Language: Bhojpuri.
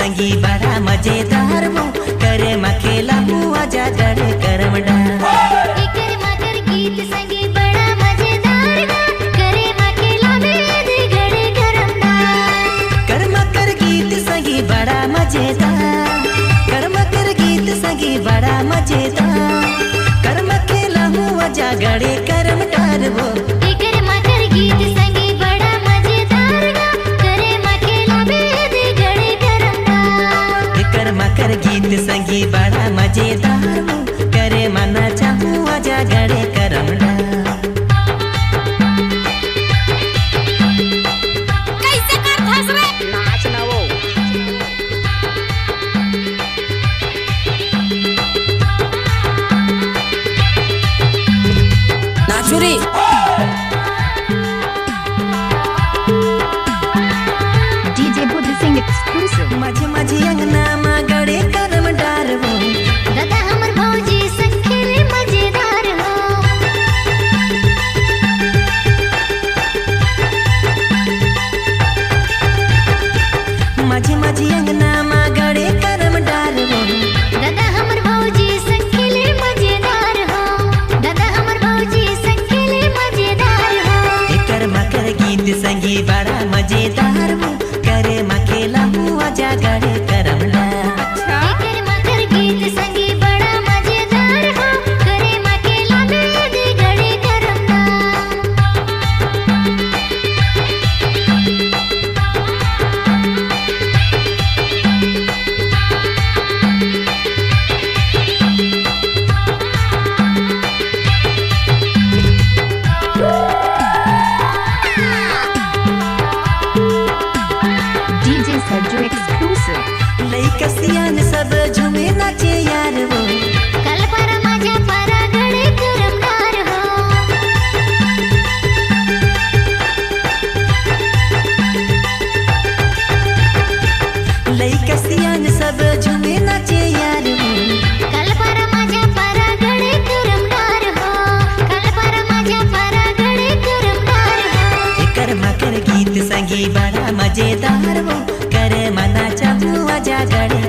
संगी बड़ा मजेदार वो करे मखेला हुआ जा गड़े करमडा। एकर मकर गीत संगी बड़ा मजेदार करे मखेला बेद गड़े करमडा। कर मकर गीत संगी बड़ा मजेदार, कर मकर गीत संगी बड़ा मजेदार, कर मखेला हुआ जा गड़े करमडार वो। एकर मकर गीत संगी बड़ा मजेदार करे मखेला बेद गड़े करमडा। एकर मकर गीत संगी बड़ा मजेदार वो करे मना चाहू आजा गड़े करमडा। कैसे कर धस रे नाच ना वो नाचुरी DJ Buddha Singh exclusive. माझे माझे अंगना मा गड़े करमडार वो। दादा हमर भौजी संग खेले मजेदार हो। माझे माझे अंगना मा गड़े करमडार वो। दादा हमर भौजी संग खेले मजेदार हो। दादा हमर भौजी संग खेले मजेदार हो। एकर मकर गीत संगी बड़ा मजेदार वो करे मखेला हुआ जा गड़े करमडा। एकर मकर गीत संगी बड़ा मजेदार हो करे मखेला बेद गड़े करमडा। DJ Sergio exclusive. लइका सियान सब झूमे नाचे यार वो। कल पर मजा पर गड़े करमडार हो। लइका सियान सब झूमे नाचे यार वो। कल पर मजा पर गड़े करमडार हो। कल पर मजा पर गड़े करमडार हो। एकर मकर गीत संगी बड़ा मजेदार वो करे मना चाहू आजा गड़े